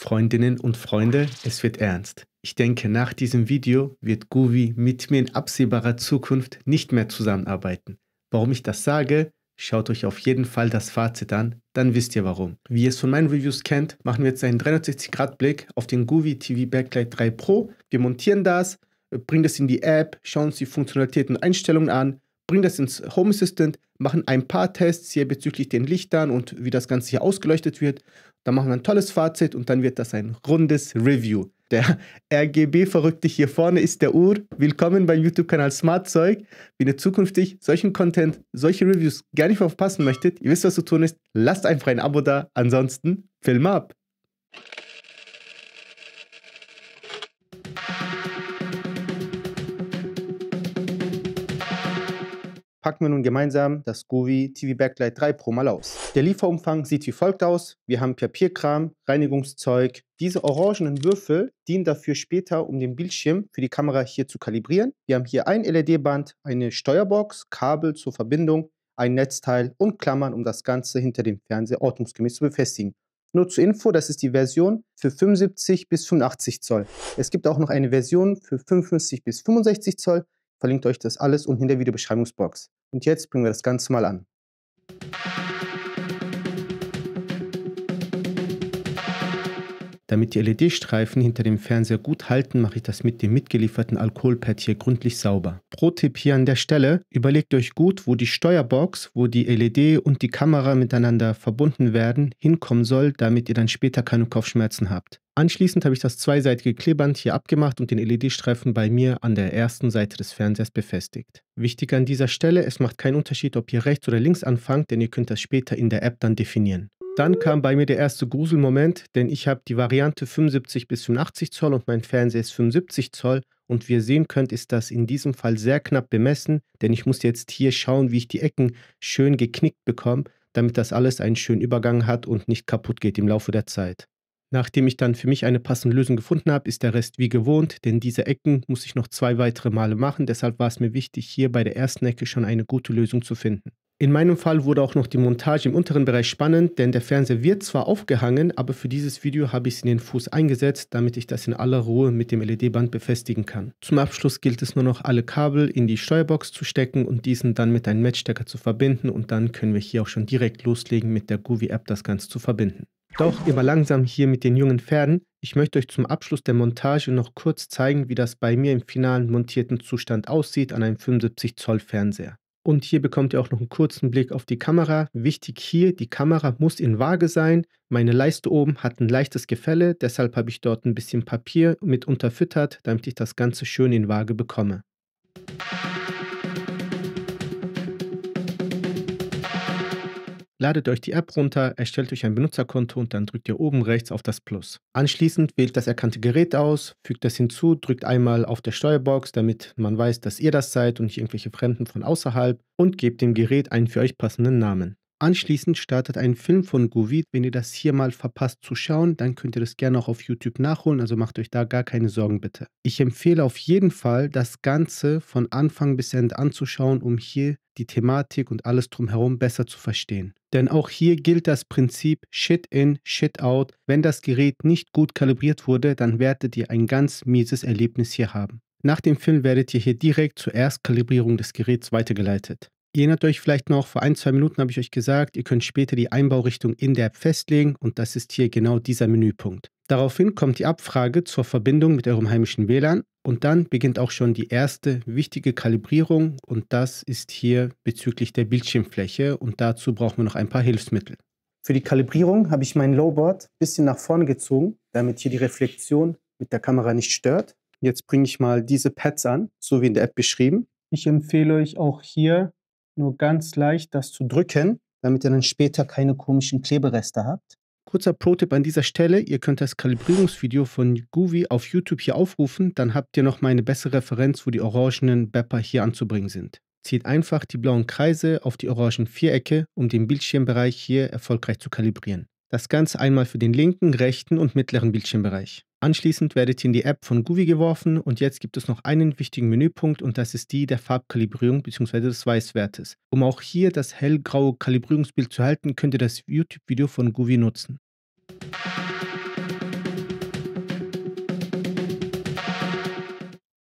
Freundinnen und Freunde, es wird ernst. Ich denke, nach diesem Video wird Guvi mit mir in absehbarer Zukunft nicht mehr zusammenarbeiten. Warum ich das sage? Schaut euch auf jeden Fall das Fazit an, dann wisst ihr warum. Wie ihr es von meinen Reviews kennt, machen wir jetzt einen 360-Grad-Blick auf den Guvi TV Backlight 3 Pro. Wir montieren das, bringen das in die App, schauen uns die Funktionalitäten und Einstellungen an, bringen das ins Home Assistant, machen ein paar Tests hier bezüglich den Lichtern und wie das Ganze hier ausgeleuchtet wird. Dann machen wir ein tolles Fazit und dann wird das ein rundes Review. Der RGB-Verrückte hier vorne ist der Ur. Willkommen beim YouTube-Kanal Smartzeug. Wenn ihr zukünftig solchen Content, solche Reviews gar nicht verpassen möchtet, ihr wisst, was zu tun ist, lasst einfach ein Abo da. Ansonsten, Film ab! Packen wir nun gemeinsam das Guvi TV Backlight 3 Pro mal aus. Der Lieferumfang sieht wie folgt aus. Wir haben Papierkram, Reinigungszeug. Diese orangenen Würfel dienen dafür später, um den Bildschirm für die Kamera hier zu kalibrieren. Wir haben hier ein LED-Band, eine Steuerbox, Kabel zur Verbindung, ein Netzteil und Klammern, um das Ganze hinter dem Fernseher ordnungsgemäß zu befestigen. Nur zur Info, das ist die Version für 75 bis 85 Zoll. Es gibt auch noch eine Version für 55 bis 65 Zoll. Verlinkt euch das alles unten in der Videobeschreibungsbox. Und jetzt bringen wir das Ganze mal an. Damit die LED-Streifen hinter dem Fernseher gut halten, mache ich das mit dem mitgelieferten Alkoholpad hier gründlich sauber. Pro-Tipp hier an der Stelle, überlegt euch gut, wo die Steuerbox, wo die LED und die Kamera miteinander verbunden werden, hinkommen soll, damit ihr dann später keine Kopfschmerzen habt. Anschließend habe ich das zweiseitige Klebeband hier abgemacht und den LED-Streifen bei mir an der ersten Seite des Fernsehers befestigt. Wichtig an dieser Stelle, es macht keinen Unterschied, ob ihr rechts oder links anfangt, denn ihr könnt das später in der App dann definieren. Dann kam bei mir der erste Gruselmoment, denn ich habe die Variante 75 bis 85 Zoll und mein Fernseher ist 75 Zoll und wie ihr sehen könnt, ist das in diesem Fall sehr knapp bemessen, denn ich muss jetzt hier schauen, wie ich die Ecken schön geknickt bekomme, damit das alles einen schönen Übergang hat und nicht kaputt geht im Laufe der Zeit. Nachdem ich dann für mich eine passende Lösung gefunden habe, ist der Rest wie gewohnt, denn diese Ecken muss ich noch 2 weitere Male machen, deshalb war es mir wichtig, hier bei der ersten Ecke schon eine gute Lösung zu finden. In meinem Fall wurde auch noch die Montage im unteren Bereich spannend, denn der Fernseher wird zwar aufgehangen, aber für dieses Video habe ich es in den Fuß eingesetzt, damit ich das in aller Ruhe mit dem LED-Band befestigen kann. Zum Abschluss gilt es nur noch, alle Kabel in die Steuerbox zu stecken und diesen dann mit einem Matchstecker zu verbinden und dann können wir hier auch schon direkt loslegen, mit der Guvi-App das Ganze zu verbinden. Doch immer langsam hier mit den jungen Pferden. Ich möchte euch zum Abschluss der Montage noch kurz zeigen, wie das bei mir im finalen montierten Zustand aussieht an einem 75 Zoll Fernseher. Und hier bekommt ihr auch noch einen kurzen Blick auf die Kamera. Wichtig hier, die Kamera muss in Waage sein. Meine Leiste oben hat ein leichtes Gefälle, deshalb habe ich dort ein bisschen Papier mit unterfüttert, damit ich das Ganze schön in Waage bekomme. Ladet euch die App runter, erstellt euch ein Benutzerkonto und dann drückt ihr oben rechts auf das Plus. Anschließend wählt das erkannte Gerät aus, fügt das hinzu, drückt einmal auf der Steuerbox, damit man weiß, dass ihr das seid und nicht irgendwelche Fremden von außerhalb und gebt dem Gerät einen für euch passenden Namen. Anschließend startet ein Film von Guvi. Wenn ihr das hier mal verpasst zu schauen, dann könnt ihr das gerne auch auf YouTube nachholen, also macht euch da gar keine Sorgen bitte. Ich empfehle auf jeden Fall, das Ganze von Anfang bis Ende anzuschauen, um hier die Thematik und alles drumherum besser zu verstehen. Denn auch hier gilt das Prinzip Shit in, Shit out. Wenn das Gerät nicht gut kalibriert wurde, dann werdet ihr ein ganz mieses Erlebnis hier haben. Nach dem Film werdet ihr hier direkt zur Erstkalibrierung des Geräts weitergeleitet. Ihr erinnert euch vielleicht noch, vor 1-2 Minuten habe ich euch gesagt, ihr könnt später die Einbaurichtung in der App festlegen und das ist hier genau dieser Menüpunkt. Daraufhin kommt die Abfrage zur Verbindung mit eurem heimischen WLAN und dann beginnt auch schon die erste wichtige Kalibrierung und das ist hier bezüglich der Bildschirmfläche und dazu brauchen wir noch ein paar Hilfsmittel. Für die Kalibrierung habe ich mein Lowboard ein bisschen nach vorne gezogen, damit hier die Reflexion mit der Kamera nicht stört. Jetzt bringe ich mal diese Pads an, so wie in der App beschrieben. Ich empfehle euch auch hier nur ganz leicht das zu drücken, damit ihr dann später keine komischen Klebereste habt. Kurzer Pro-Tipp an dieser Stelle, ihr könnt das Kalibrierungsvideo von Guvi auf YouTube hier aufrufen, dann habt ihr nochmal eine bessere Referenz, wo die orangenen Bepper hier anzubringen sind. Zieht einfach die blauen Kreise auf die orangen Vierecke, um den Bildschirmbereich hier erfolgreich zu kalibrieren. Das Ganze einmal für den linken, rechten und mittleren Bildschirmbereich. Anschließend werdet ihr in die App von Guvi geworfen und jetzt gibt es noch einen wichtigen Menüpunkt und das ist die der Farbkalibrierung bzw. des Weißwertes. Um auch hier das hellgraue Kalibrierungsbild zu halten, könnt ihr das YouTube-Video von Guvi nutzen.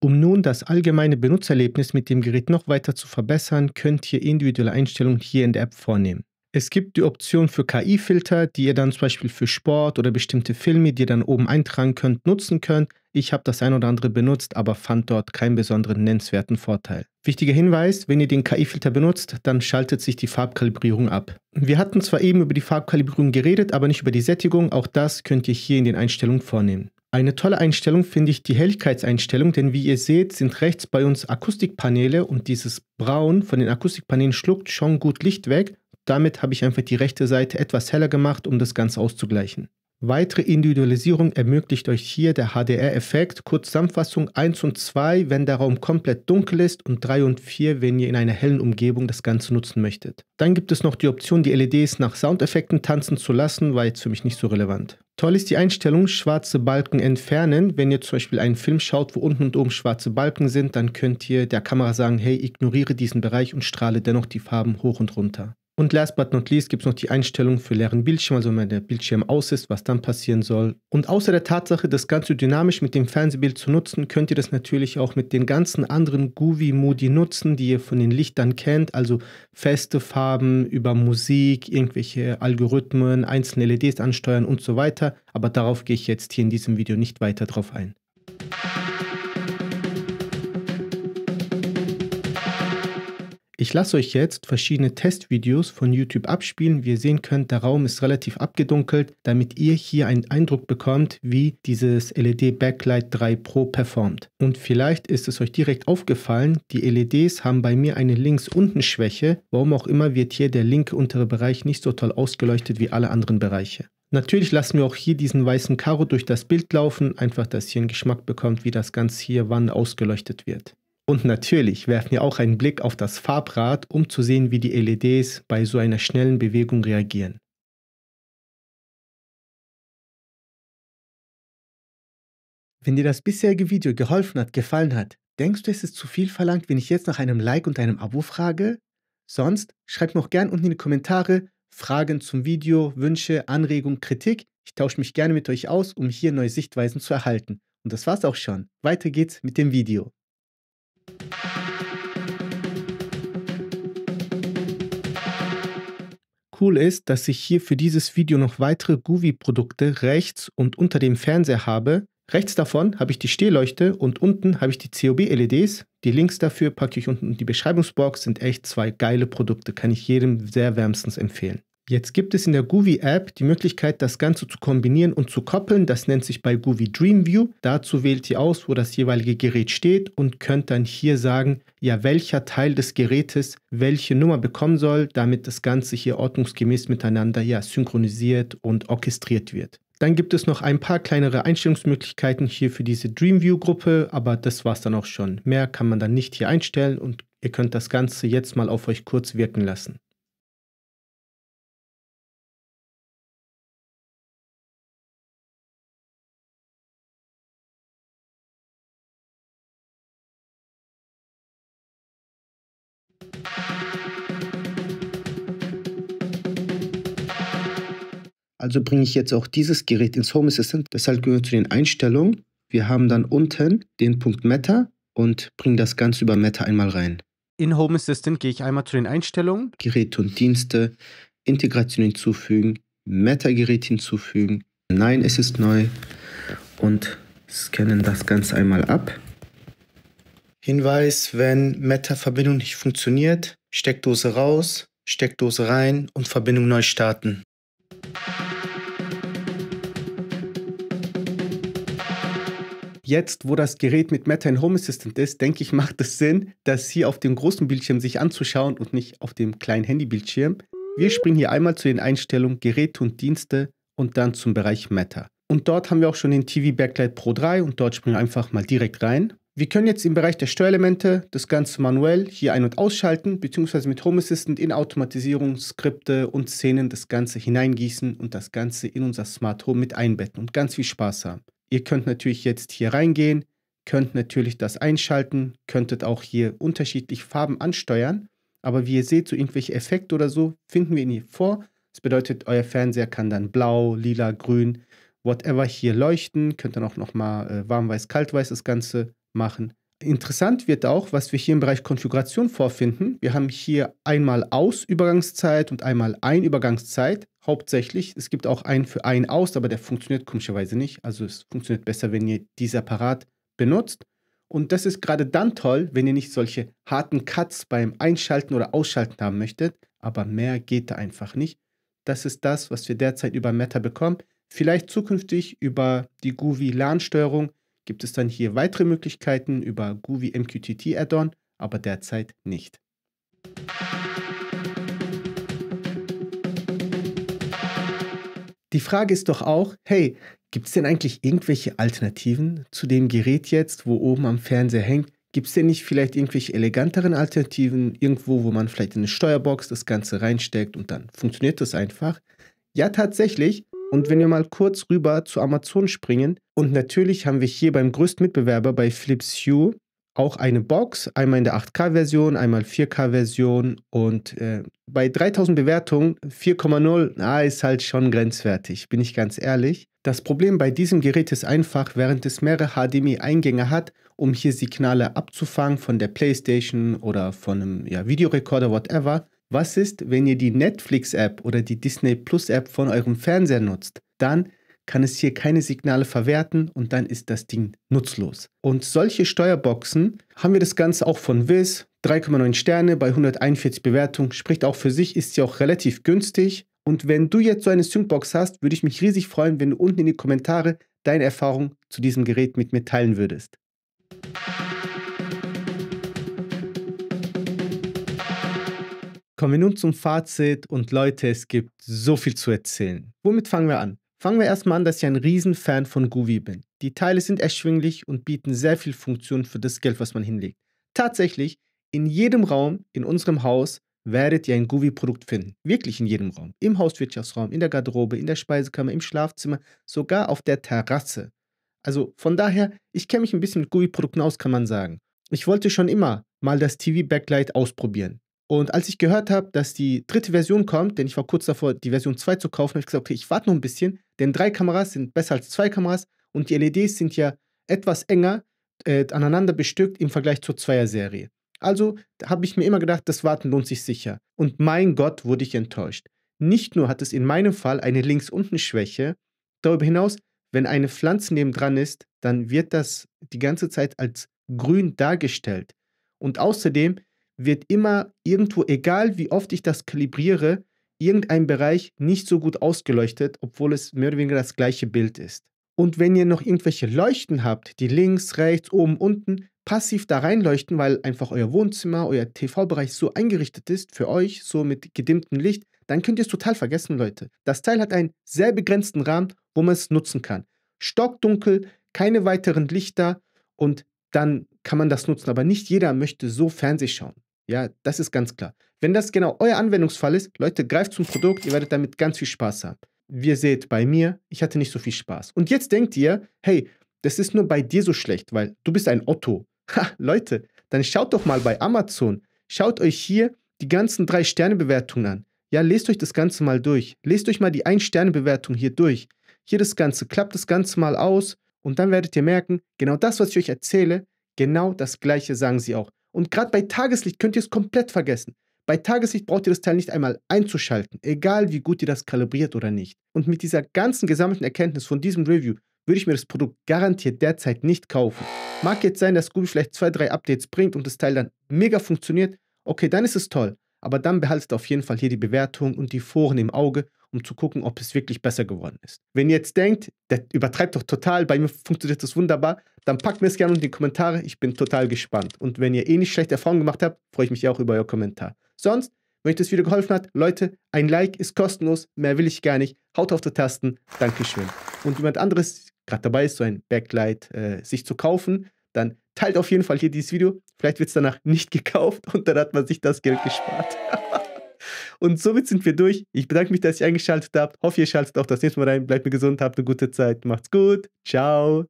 Um nun das allgemeine Benutzererlebnis mit dem Gerät noch weiter zu verbessern, könnt ihr individuelle Einstellungen hier in der App vornehmen. Es gibt die Option für KI-Filter, die ihr dann zum Beispiel für Sport oder bestimmte Filme, die ihr dann oben eintragen könnt, nutzen könnt. Ich habe das ein oder andere benutzt, aber fand dort keinen besonderen nennenswerten Vorteil. Wichtiger Hinweis, wenn ihr den KI-Filter benutzt, dann schaltet sich die Farbkalibrierung ab. Wir hatten zwar eben über die Farbkalibrierung geredet, aber nicht über die Sättigung. Auch das könnt ihr hier in den Einstellungen vornehmen. Eine tolle Einstellung finde ich die Helligkeitseinstellung, denn wie ihr seht, sind rechts bei uns Akustikpaneele und dieses Braun von den Akustikpaneelen schluckt schon gut Licht weg. Damit habe ich einfach die rechte Seite etwas heller gemacht, um das Ganze auszugleichen. Weitere Individualisierung ermöglicht euch hier der HDR-Effekt, kurz Zusammenfassung 1 und 2, wenn der Raum komplett dunkel ist und 3 und 4, wenn ihr in einer hellen Umgebung das Ganze nutzen möchtet. Dann gibt es noch die Option, die LEDs nach Soundeffekten tanzen zu lassen, war jetzt für mich nicht so relevant. Toll ist die Einstellung, schwarze Balken entfernen. Wenn ihr zum Beispiel einen Film schaut, wo unten und oben schwarze Balken sind, dann könnt ihr der Kamera sagen, hey, ignoriere diesen Bereich und strahle dennoch die Farben hoch und runter. Und last but not least gibt es noch die Einstellung für leeren Bildschirm, also wenn der Bildschirm aus ist, was dann passieren soll. Und außer der Tatsache, das Ganze dynamisch mit dem Fernsehbild zu nutzen, könnt ihr das natürlich auch mit den ganzen anderen Groovy-Modi nutzen, die ihr von den Lichtern kennt, also feste Farben über Musik, irgendwelche Algorithmen, einzelne LEDs ansteuern und so weiter. Aber darauf gehe ich jetzt hier in diesem Video nicht weiter drauf ein. Ich lasse euch jetzt verschiedene Testvideos von YouTube abspielen. Wie ihr sehen könnt, der Raum ist relativ abgedunkelt, damit ihr hier einen Eindruck bekommt, wie dieses LED Backlight 3 Pro performt. Und vielleicht ist es euch direkt aufgefallen, die LEDs haben bei mir eine Links-Unten-Schwäche. Warum auch immer wird hier der linke untere Bereich nicht so toll ausgeleuchtet wie alle anderen Bereiche. Natürlich lassen wir auch hier diesen weißen Karo durch das Bild laufen, einfach, dass ihr einen Geschmack bekommt, wie das Ganze hier wann ausgeleuchtet wird. Und natürlich werfen wir auch einen Blick auf das Farbrad, um zu sehen, wie die LEDs bei so einer schnellen Bewegung reagieren. Wenn dir das bisherige Video geholfen hat, gefallen hat, denkst du, es ist zu viel verlangt, wenn ich jetzt nach einem Like und einem Abo frage? Sonst schreibt mir auch gerne unten in die Kommentare Fragen zum Video, Wünsche, Anregungen, Kritik. Ich tausche mich gerne mit euch aus, um hier neue Sichtweisen zu erhalten. Und das war's auch schon. Weiter geht's mit dem Video. Cool ist, dass ich hier für dieses Video noch weitere Groovy-Produkte rechts und unter dem Fernseher habe. Rechts davon habe ich die Stehleuchte und unten habe ich die COB-LEDs. Die Links dafür packe ich unten in die Beschreibungsbox. Sind echt zwei geile Produkte, kann ich jedem sehr wärmstens empfehlen. Jetzt gibt es in der Groovy-App die Möglichkeit, das Ganze zu kombinieren und zu koppeln. Das nennt sich bei Groovy Dream View. Dazu wählt ihr aus, wo das jeweilige Gerät steht und könnt dann hier sagen, ja, welcher Teil des Gerätes welche Nummer bekommen soll, damit das Ganze hier ordnungsgemäß miteinander ja, synchronisiert und orchestriert wird. Dann gibt es noch ein paar kleinere Einstellungsmöglichkeiten hier für diese Dreamview-Gruppe, aber das war es dann auch schon. Mehr kann man dann nicht hier einstellen und ihr könnt das Ganze jetzt mal auf euch kurz wirken lassen. Also bringe ich jetzt auch dieses Gerät ins Home Assistant. Deshalb gehen wir zu den Einstellungen. Wir haben dann unten den Punkt Meta und bringen das Ganze über Meta einmal rein. In Home Assistant gehe ich einmal zu den Einstellungen. Geräte und Dienste, Integration hinzufügen, Meta-Gerät hinzufügen. Nein, es ist neu. Und scannen das Ganze einmal ab. Hinweis, wenn Meta-Verbindung nicht funktioniert, Steckdose raus, Steckdose rein und Verbindung neu starten. Jetzt, wo das Gerät mit Meta in Home Assistant ist, denke ich, macht es Sinn, das hier auf dem großen Bildschirm sich anzuschauen und nicht auf dem kleinen Handybildschirm. Wir springen hier einmal zu den Einstellungen Geräte und Dienste und dann zum Bereich Meta. Und dort haben wir auch schon den TV Backlight Pro 3 und dort springen wir einfach mal direkt rein. Wir können jetzt im Bereich der Steuerelemente das Ganze manuell hier ein- und ausschalten, beziehungsweise mit Home Assistant in Automatisierung, Skripte und Szenen das Ganze hineingießen und das Ganze in unser Smart Home mit einbetten und ganz viel Spaß haben. Ihr könnt natürlich jetzt hier reingehen, könnt natürlich das einschalten, könntet auch hier unterschiedlich Farben ansteuern, aber wie ihr seht, so irgendwelche Effekte oder so finden wir Ihnen hier vor. Das bedeutet, euer Fernseher kann dann blau, lila, grün, whatever hier leuchten, könnt dann auch nochmal warm-weiß, kalt-weiß das Ganze machen. Interessant wird auch, was wir hier im Bereich Konfiguration vorfinden. Wir haben hier einmal Aus-Übergangszeit und einmal Ein-Übergangszeit. Hauptsächlich. Es gibt auch einen für Ein-Aus, aber der funktioniert komischerweise nicht. Also es funktioniert besser, wenn ihr die separat benutzt. Und das ist gerade dann toll, wenn ihr nicht solche harten Cuts beim Einschalten oder Ausschalten haben möchtet. Aber mehr geht da einfach nicht. Das ist das, was wir derzeit über Meta bekommen. Vielleicht zukünftig über die Groovy LAN-Steuerung gibt es dann hier weitere Möglichkeiten über Groovy MQTT Add-on, aber derzeit nicht. Die Frage ist doch auch, hey, gibt es denn eigentlich irgendwelche Alternativen zu dem Gerät jetzt, wo oben am Fernseher hängt? Gibt es denn nicht vielleicht irgendwelche eleganteren Alternativen, irgendwo, wo man vielleicht in eine Steuerbox das Ganze reinsteckt und dann funktioniert das einfach? Ja, tatsächlich. Und wenn wir mal kurz rüber zu Amazon springen, und natürlich haben wir hier beim größten Mitbewerber bei Philips Hue auch eine Box, einmal in der 8K-Version, einmal 4K-Version und bei 3000 Bewertungen 4,0, ist halt schon grenzwertig, bin ich ganz ehrlich. Das Problem bei diesem Gerät ist einfach, während es mehrere HDMI-Eingänge hat, um hier Signale abzufangen von der PlayStation oder von einem Videorekorder, whatever. Was ist, wenn ihr die Netflix-App oder die Disney Plus-App von eurem Fernseher nutzt? Dann kann es hier keine Signale verwerten und dann ist das Ding nutzlos. Und solche Steuerboxen haben wir das Ganze auch von Wiz, 3,9 Sterne bei 141 Bewertungen, spricht auch für sich, ist ja auch relativ günstig. Und wenn du jetzt so eine Syncbox hast, würde ich mich riesig freuen, wenn du unten in die Kommentare deine Erfahrung zu diesem Gerät mit mir teilen würdest. Kommen wir nun zum Fazit und Leute, es gibt so viel zu erzählen. Womit fangen wir an? Fangen wir erstmal an, dass ich ein Riesenfan von Groovy bin. Die Teile sind erschwinglich und bieten sehr viel Funktion für das Geld, was man hinlegt. Tatsächlich, in jedem Raum in unserem Haus werdet ihr ein Groovy-Produkt finden. Wirklich in jedem Raum. Im Hauswirtschaftsraum, in der Garderobe, in der Speisekammer, im Schlafzimmer, sogar auf der Terrasse. Also von daher, ich kenne mich ein bisschen mit Groovy-Produkten aus, kann man sagen. Ich wollte schon immer mal das TV-Backlight ausprobieren. Und als ich gehört habe, dass die dritte Version kommt, denn ich war kurz davor, die Version 2 zu kaufen, habe ich gesagt, okay, ich warte noch ein bisschen, denn 3 Kameras sind besser als 2 Kameras und die LEDs sind ja etwas enger aneinander bestückt im Vergleich zur 2er-Serie. Also habe ich mir immer gedacht, das Warten lohnt sich sicher. Und mein Gott, wurde ich enttäuscht. Nicht nur hat es in meinem Fall eine Links-Unten-Schwäche, darüber hinaus, wenn eine Pflanze nebendran ist, dann wird das die ganze Zeit als grün dargestellt. Und außerdem wird immer irgendwo, egal wie oft ich das kalibriere, irgendein Bereich nicht so gut ausgeleuchtet, obwohl es mehr oder weniger das gleiche Bild ist. Und wenn ihr noch irgendwelche Leuchten habt, die links, rechts, oben, unten, passiv da reinleuchten, weil einfach euer Wohnzimmer, euer TV-Bereich so eingerichtet ist für euch, so mit gedimmtem Licht, dann könnt ihr es total vergessen, Leute. Das Teil hat einen sehr begrenzten Rahmen, wo man es nutzen kann. Stockdunkel, keine weiteren Lichter und dann kann man das nutzen. Aber nicht jeder möchte so Fernseh schauen. Ja, das ist ganz klar. Wenn das genau euer Anwendungsfall ist, Leute, greift zum Produkt, ihr werdet damit ganz viel Spaß haben. Wie ihr seht, bei mir, ich hatte nicht so viel Spaß. Und jetzt denkt ihr, hey, das ist nur bei dir so schlecht, weil du bist ein Otto. Ha, Leute, dann schaut doch mal bei Amazon. Schaut euch hier die ganzen 3-Sterne-Bewertungen an. Ja, lest euch das Ganze mal durch. Lest euch mal die 1-Sterne-Bewertung hier durch. Hier das Ganze, klappt das Ganze mal aus und dann werdet ihr merken, genau das, was ich euch erzähle, genau das Gleiche sagen sie auch. Und gerade bei Tageslicht könnt ihr es komplett vergessen. Bei Tageslicht braucht ihr das Teil nicht einmal einzuschalten, egal wie gut ihr das kalibriert oder nicht. Und mit dieser ganzen gesammelten Erkenntnis von diesem Review würde ich mir das Produkt garantiert derzeit nicht kaufen. Mag jetzt sein, dass Groovy vielleicht 2, 3 Updates bringt und das Teil dann mega funktioniert. Okay, dann ist es toll. Aber dann behaltet auf jeden Fall hier die Bewertung und die Foren im Auge, um zu gucken, ob es wirklich besser geworden ist. Wenn ihr jetzt denkt, der übertreibt doch total, bei mir funktioniert das wunderbar, dann packt mir es gerne in die Kommentare, ich bin total gespannt. Und wenn ihr nicht schlechte Erfahrungen gemacht habt, freue ich mich auch über euer Kommentar. Sonst, wenn euch das Video geholfen hat, Leute, ein Like ist kostenlos, mehr will ich gar nicht. Haut auf die Tasten, Dankeschön. Und jemand anderes gerade dabei ist, so ein Backlight sich zu kaufen, dann teilt auf jeden Fall hier dieses Video. Vielleicht wird es danach nicht gekauft und dann hat man sich das Geld gespart. Und somit sind wir durch. Ich bedanke mich, dass ihr eingeschaltet habt. Hoffe, ihr schaltet auch das nächste Mal rein. Bleibt mir gesund, habt eine gute Zeit. Macht's gut. Ciao.